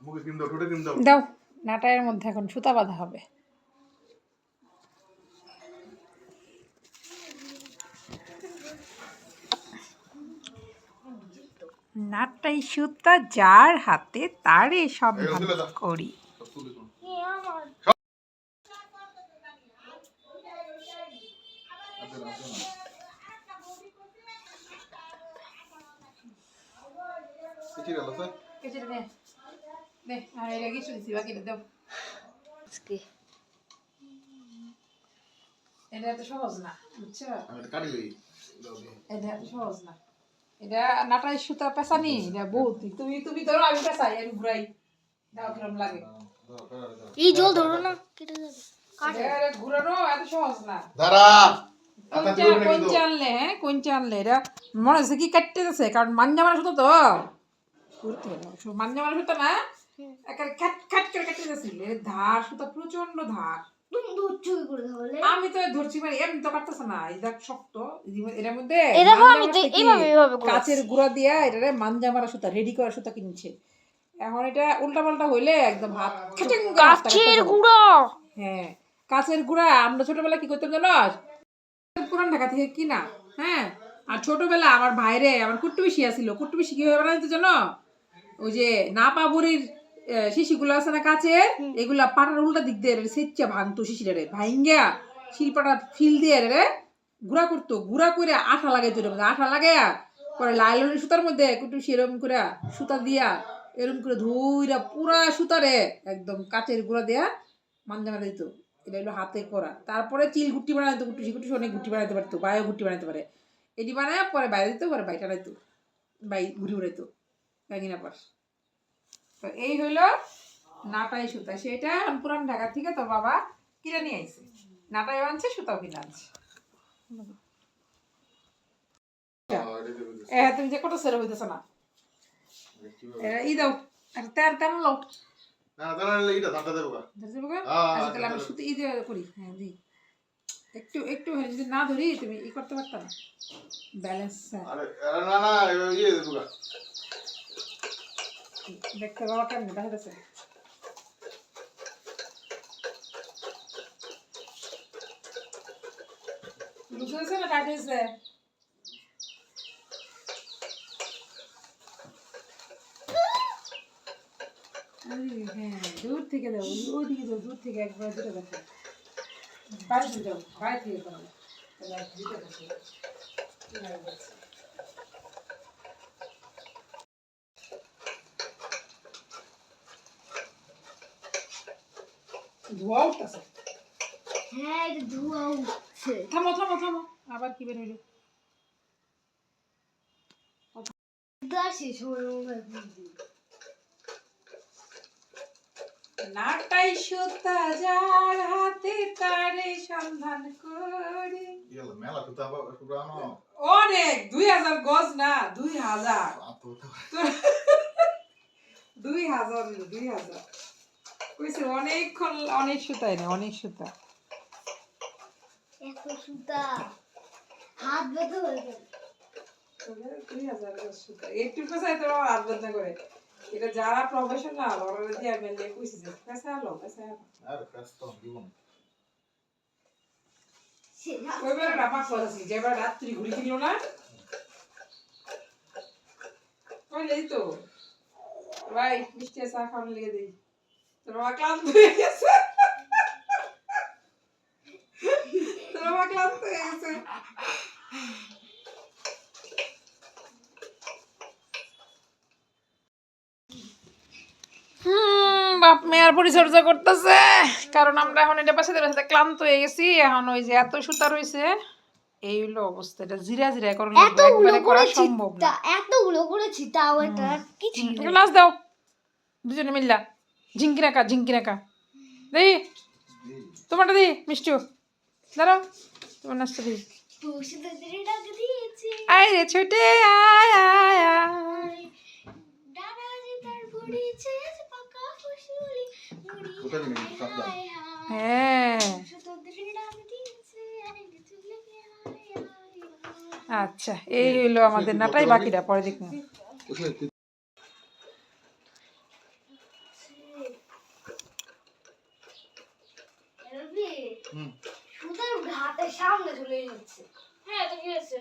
মুখে ক্রিম দাও, ঠোঁটে ক্রিম দাও। দাও, নাটাইয়ের মধ্যে এখন সুতা বাঁধা হবে। নাটাই সুতা যার হাতে তারে সন্ধান করি। এটা এত সহজ না, বুঝছো? এটা এত সহজ না। এটা নাটাই সুতা পেঁচানি, এটা বহুত। তুমি ধরো, আমি পেঁচাই, আমি ঘুরাই। দাও কিরম লাগে। এই জল ধরো না, কেটে যাবে। এটা ঘুরানো এত সহজ না। দাঁড়া। কোনচা আনলে, হ্যাঁ কোনচা আনলে, এটা মনে হচ্ছে কি কাটতে যাচ্ছে, কারণ মাঞ্জামার সুতো তো। মাঞ্জামার সুতো না, একেবারে খ্যাট খ্যাট করে কাটতে যাচ্ছি। ধার সুতা প্রচন্ড ধার। আমি তো ধরছি, মানে এমনি তো কাটতেছে না। এই দেখ শক্ত, এর মধ্যে কাচের গুঁড়া দিয়া এটা মাঞ্জা মারা সুতা, রেডি করা সুতা কিনছে। এখন এটা উল্টা পাল্টা হইলে একদম হাত কাচের গুঁড়া। হ্যাঁ, কাচের গুঁড়া। আমরা ছোটবেলা কি করতাম জানো? পুরান ঢাকা থেকে কিনা। হ্যাঁ, আর ছোটবেলা আমার ভাইরে, আমার কুট্টু বেশি আসছিল। কুট্টু বেশি কিভাবে বানাইতো জানো? ওই যে নাপা বুড়ির শিশিগুলো আছে না কাচের, এগুলা পাটার উল্টা দিক দিয়ে সেচ্চা ভাঙতো শিশিরে, ভাঙ্গা শিলপাটা ফিল দিয়ে রে গুঁড়া করতো। গুঁড়া করে আঠা লাগাইতো, আঠা লাগাইয়া পরে লাইলনের সুতার মধ্যে কুটু সেরকম করে সুতা দিয়া এরকম করে ধুইরা পুরা সুতারে একদম কাচের গুঁড়া দেয়া মাঞ্জা মারা দিত। এটা হলো হাতে করা। তারপরে চিল গুটি বানাইতো, গুটি গুটি অনেক গুটি বানাইতে পারতো, বায়ু গুটি বানাইতে পারে। এটি বানায় পরে বাইরে দিত, পরে বাইটা রাইতো, বাই ঘুরি উড়াইতো ব্যাঙিনা পাশ। তো এই হইলো নাটাই সুতা। সেটা পুরান ঢাকা থেকে তোর বাবা কিনে নিয়ে আইছে। নাটাই আনছে, সুতাও কিনে আনছে। তুমি যে কত সেরা হইতেছ না, ই দাও তেল তেল লো। তাহলে আমি সুতি ই দিয়ে করি। হ্যাঁ দি একটু একটু, যদি না ধরি তুমি ই করতে পারতা না, ব্যালেন্স। দেখতে বাবা কেমন দেখা যাচ্ছে। বুঝতে পারছো না টাইট হয়েছে? হ্যাঁ, দূর থেকে দাও, ওইদিকে যাও, দূর থেকে একবার দুটো দেখো, বাইরে যাও, বাইরে থেকে করো, তাহলে দুটো দেখো। ধোয়া উঠতেছে। হ্যাঁ, এটা ধোয়া উঠছে। থামো থামো থামো, আবার কি বের হইলো? নাটাই সুতা যার হাতে তারে সন্ধান করি। অনেক 2000 গজ না, 2000 2000 কইছে অনেকক্ষণ, অনেক সুতা এনে, অনেক সুতা। এত সুতা হাত ব্যথা হয়ে গেল। 2000 গজ সুতা একটু চাই তো হাত ব্যথা করে। এটা যারা প্রফেশনাল ওরা দিয়ে মেলে কইছে যে পয়সা আলো আর কাস্টম দিব না। কইবার রাপা করেছি, যেবার রাত্রি ঘুরি কিলো না কইলেই তো ভাই মিষ্টি চা খাওয়ার লেগে দেই। তোর মা ক্লান্ত হয়ে গেছে, তোর মা ক্লান্ত হয়ে গেছে। বাপ মেয়ার পরিচর্যা করতেছে, কারণ আমরা এখন এটা পাশে ক্লান্ত হয়ে গেছি। এখন ওই যে এত সুতা রয়েছে, এই হলো অবস্থা। এটা জিরা জিরা করলে একবারে করা সম্ভব না। এতগুলো করেছি তাও এটা কি ছিল? গ্লাস দাও দুজনে মিল্লা। ঝিঙ্কি রাখা, ঝিঙ্কি রাখা দেই, তোমারটা দি মিষ্টি দাঁড়াও, তোমার নাস্তা দিই। আয় রে ছোটে আয় আয় আয়। হ্যাঁ আচ্ছা, এই হইলো আমাদের নাটাই, বাকিটা পরে দেখুন। সুতার হাতের সামনে চলে যাচ্ছে। হ্যাঁ তো কি হয়েছে?